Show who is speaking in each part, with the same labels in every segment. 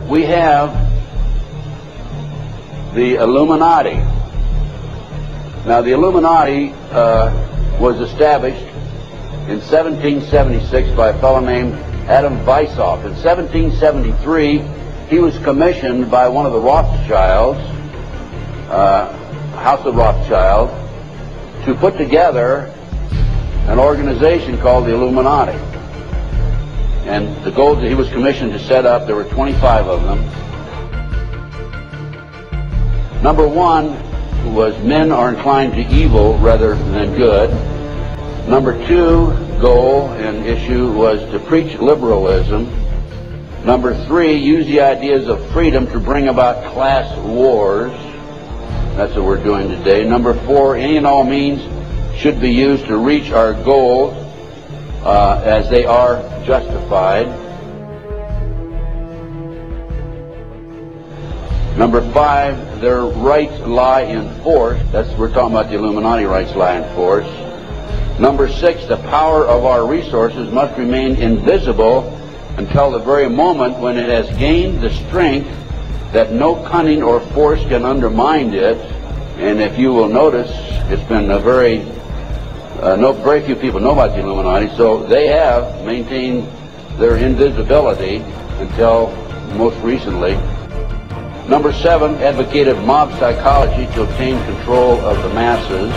Speaker 1: we have the Illuminati. Now, the Illuminati was established in 1776 by a fellow named Adam Weishaupt. In 1773, he was commissioned by one of the Rothschilds, House of Rothschild, to put together an organization called the Illuminati. And the goals that he was commissioned to set up, there were 25 of them. Number one was men are inclined to evil rather than good. Number two goal and issue was to preach liberalism. Number three, use the ideas of freedom to bring about class wars. That's what we're doing today. Number four, any and all means should be used to reach our goals as they are justified. Number five, their rights lie in force. We're talking about the Illuminati rights lie in force. Number six, the power of our resources must remain invisible until the very moment when it has gained the strength that no cunning or force can undermine it. And if you will notice, it's been a very few people know about the Illuminati, so they have maintained their invisibility until most recently. Number seven, advocated mob psychology to obtain control of the masses.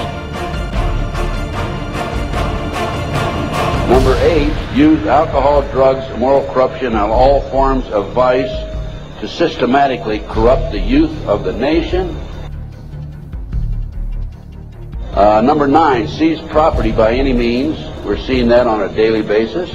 Speaker 1: Number eight, used alcohol, drugs, moral corruption, and all forms of vice to systematically corrupt the youth of the nation. Number nine, seize property by any means. We're seeing that on a daily basis.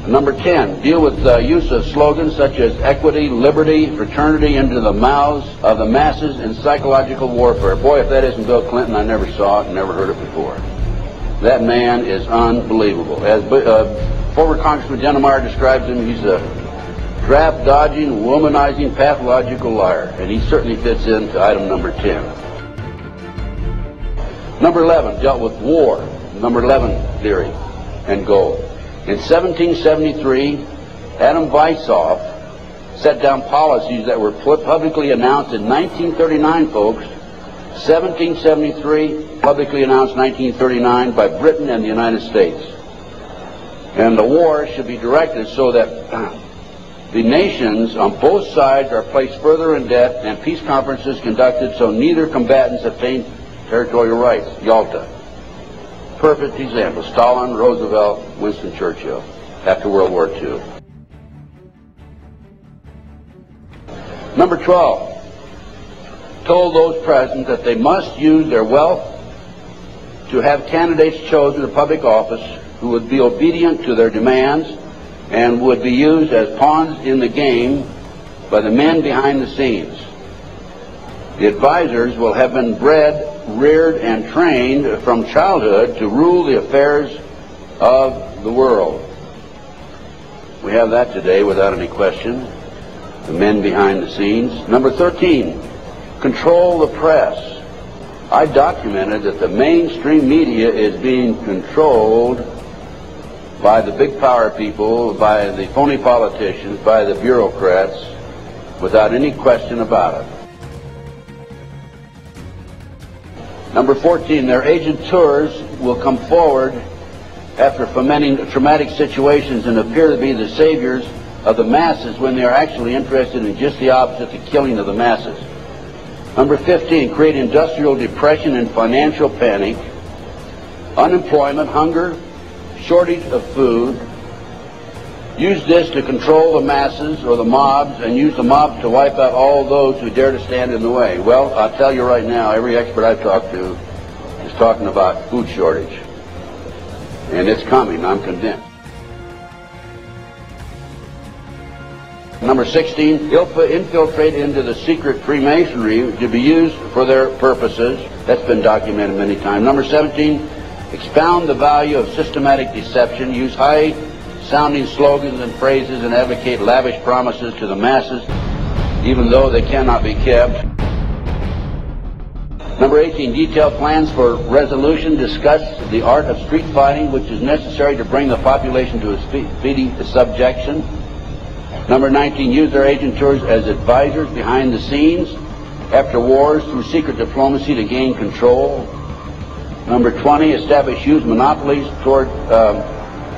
Speaker 1: Number 10, deal with the use of slogans such as equity, liberty, fraternity into the mouths of the masses in psychological warfare. Boy, if that isn't Bill Clinton, I never saw it and never heard it before. That man is unbelievable. As former Congressman Dennemeyer describes him, he's a draft-dodging, womanizing, pathological liar. And he certainly fits into item number 10. Number 11 dealt with war. Number 11 theory and goal. In 1773, Adam Weishaupt set down policies that were publicly announced in 1939, folks. 1773, publicly announced 1939 by Britain and the United States. And the war should be directed so that the nations on both sides are placed further in debt and peace conferences conducted so neither combatants obtain territorial rights. Yalta. Perfect example. Stalin, Roosevelt, Winston Churchill after World War II. Number 12. Told those present that they must use their wealth to have candidates chosen to public office who would be obedient to their demands and would be used as pawns in the game by the men behind the scenes. The advisors will have been bred, reared, and trained from childhood to rule the affairs of the world. We have that today without any question. The men behind the scenes. Number 13, control the press. I documented that the mainstream media is being controlled by the big power people, by the phony politicians, by the bureaucrats, without any question about it. Number 14, their agenteurs will come forward after fomenting traumatic situations and appear to be the saviors of the masses when they are actually interested in just the opposite, the killing of the masses. Number 15, create industrial depression and financial panic, unemployment, hunger, shortage of food. Use this to control the masses or the mobs and use the mobs to wipe out all those who dare to stand in the way. Well, I'll tell you right now, every expert I've talked to is talking about food shortage. And it's coming, I'm convinced. Number 16, infiltrate into the secret Freemasonry to be used for their purposes. That's been documented many times. Number 17, expound the value of systematic deception. Use high-sounding slogans and phrases and advocate lavish promises to the masses, even though they cannot be kept. Number 18, detail plans for resolution. Discuss the art of street fighting, which is necessary to bring the population to a speedy subjection. Number 19, use their agentures as advisors behind the scenes after wars through secret diplomacy to gain control. Number 20, establish huge monopolies toward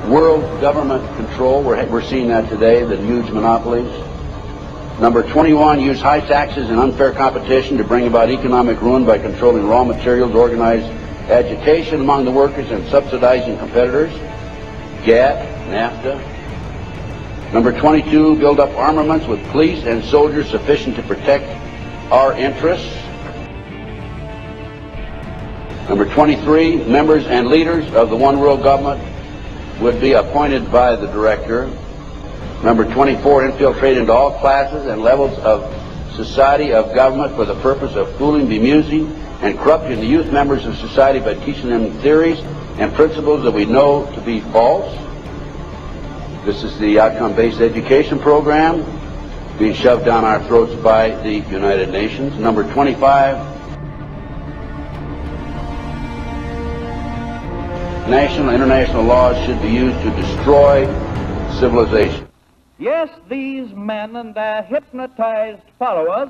Speaker 1: world government control. We're seeing that today, the huge monopolies. Number 21, use high taxes and unfair competition to bring about economic ruin by controlling raw materials, organize agitation among the workers, and subsidizing competitors. GATT, NAFTA. Number 22, build up armaments with police and soldiers sufficient to protect our interests. Number 23, members and leaders of the one world government would be appointed by the director. Number 24, infiltrate into all classes and levels of society of government for the purpose of fooling, bemusing, and corrupting the youth members of society by teaching them theories and principles that we know to be false. This is the outcome-based education program being shoved down our throats by the United Nations. Number 25, national and international laws should be used to destroy civilization.
Speaker 2: Yes, these men and their hypnotized followers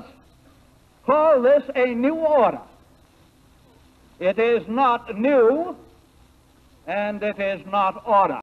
Speaker 2: call this a new order. It is not new, and it is not order.